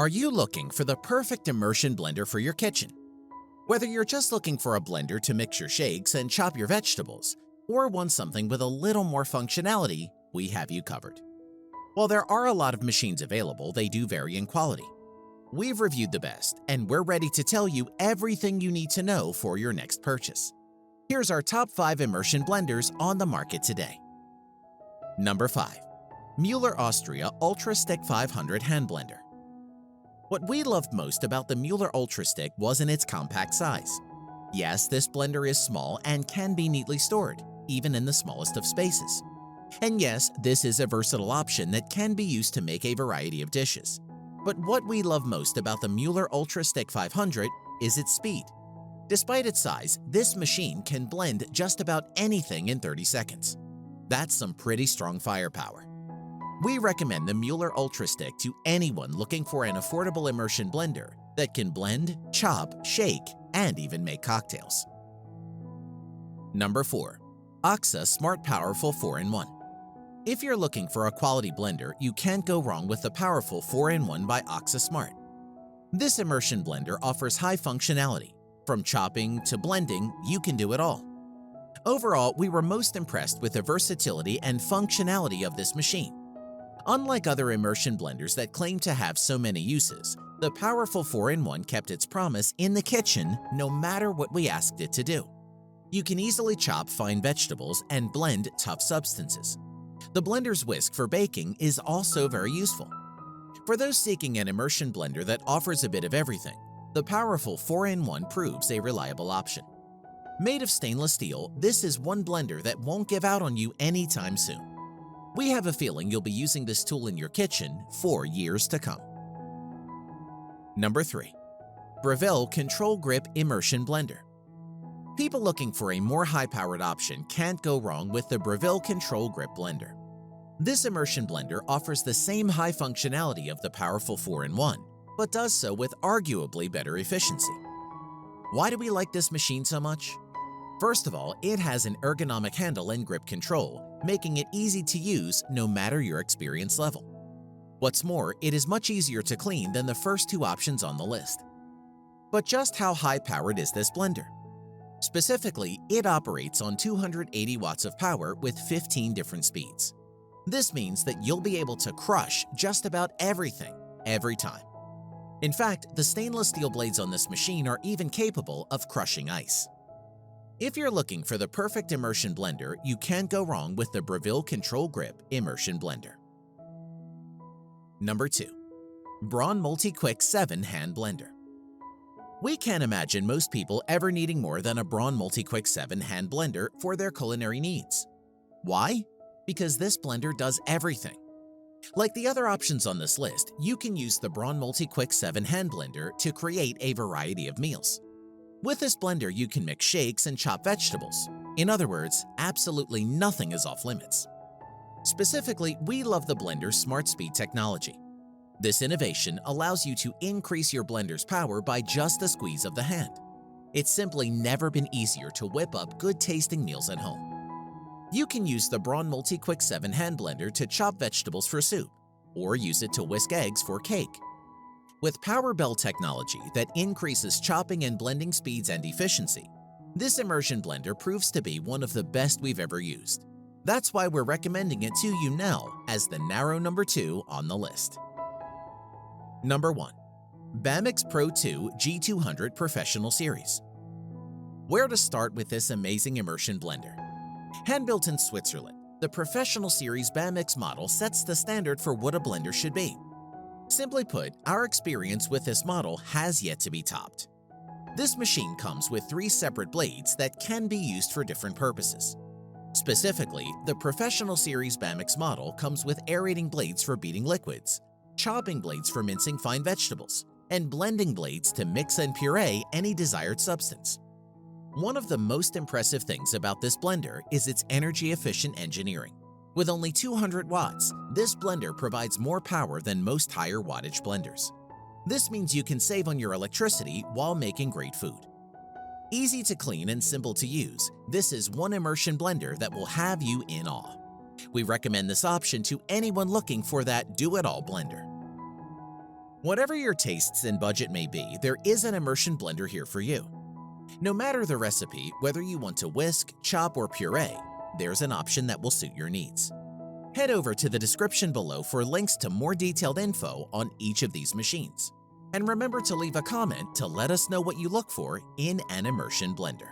Are you looking for the perfect immersion blender for your kitchen? Whether you're just looking for a blender to mix your shakes and chop your vegetables, or want something with a little more functionality, we have you covered. While there are a lot of machines available, they do vary in quality. We've reviewed the best, and we're ready to tell you everything you need to know for your next purchase. Here's our top 5 immersion blenders on the market today. Number 5. Mueller Austria UltraStick 500 Hand Blender. What we loved most about the Mueller UltraStick was in its compact size. Yes, this blender is small and can be neatly stored, even in the smallest of spaces. And yes, this is a versatile option that can be used to make a variety of dishes. But what we love most about the Mueller UltraStick 500 is its speed. Despite its size, this machine can blend just about anything in 30 seconds. That's some pretty strong firepower. We recommend the Mueller UltraStick to anyone looking for an affordable immersion blender that can blend, chop, shake, and even make cocktails. Number 4. Aqsa Smart Powerful 4-in-1. If you're looking for a quality blender, you can't go wrong with the powerful 4-in-1 by Aqsa Smart. This immersion blender offers high functionality. From chopping to blending, you can do it all. Overall, we were most impressed with the versatility and functionality of this machine. Unlike other immersion blenders that claim to have so many uses, the powerful 4-in-1 kept its promise in the kitchen no matter what we asked it to do. You can easily chop fine vegetables and blend tough substances. The blender's whisk for baking is also very useful. For those seeking an immersion blender that offers a bit of everything, the powerful 4-in-1 proves a reliable option. Made of stainless steel, this is one blender that won't give out on you anytime soon. We have a feeling you'll be using this tool in your kitchen for years to come. Number 3. Breville Control Grip Immersion Blender. People looking for a more high-powered option can't go wrong with the Breville Control Grip Blender. This immersion blender offers the same high functionality of the powerful 4-in-1, but does so with arguably better efficiency. Why do we like this machine so much? First of all, it has an ergonomic handle and grip control, making it easy to use no matter your experience level. What's more, it is much easier to clean than the first 2 options on the list. But just how high-powered is this blender? Specifically, it operates on 280 watts of power with 15 different speeds. This means that you'll be able to crush just about everything, every time. In fact, the stainless steel blades on this machine are even capable of crushing ice. If you're looking for the perfect immersion blender, you can't go wrong with the Breville Control Grip Immersion Blender. Number 2. Braun Multiquick 7 Hand Blender. We can't imagine most people ever needing more than a Braun Multiquick 7 Hand Blender for their culinary needs. Why? Because this blender does everything. Like the other options on this list, you can use the Braun Multiquick 7 Hand Blender to create a variety of meals. With this blender, you can mix shakes and chop vegetables. In other words, absolutely nothing is off limits. Specifically, we love the blender's Smart Speed technology. This innovation allows you to increase your blender's power by just a squeeze of the hand. It's simply never been easier to whip up good-tasting meals at home. You can use the Braun Multiquick 7 Hand Blender to chop vegetables for soup, or use it to whisk eggs for cake. With Power Bell technology that increases chopping and blending speeds and efficiency, this immersion blender proves to be one of the best we've ever used. That's why we're recommending it to you now as the narrow number 2 on the list. Number 1. Bamix Pro 2 G200 Professional Series. Where to start with this amazing immersion blender? Hand-built in Switzerland, the Professional Series Bamix model sets the standard for what a blender should be. Simply put, our experience with this model has yet to be topped. This machine comes with 3 separate blades that can be used for different purposes. Specifically, the Professional Series Bamix model comes with aerating blades for beating liquids, chopping blades for mincing fine vegetables, and blending blades to mix and puree any desired substance. One of the most impressive things about this blender is its energy-efficient engineering. With only 200 watts, this blender provides more power than most higher wattage blenders. This means you can save on your electricity while making great food. Easy to clean and simple to use, this is one immersion blender that will have you in awe. We recommend this option to anyone looking for that do-it-all blender. Whatever your tastes and budget may be, there is an immersion blender here for you. No matter the recipe, whether you want to whisk, chop, or puree, there's an option that will suit your needs. Head over to the description below for links to more detailed info on each of these machines. And remember to leave a comment to let us know what you look for in an immersion blender.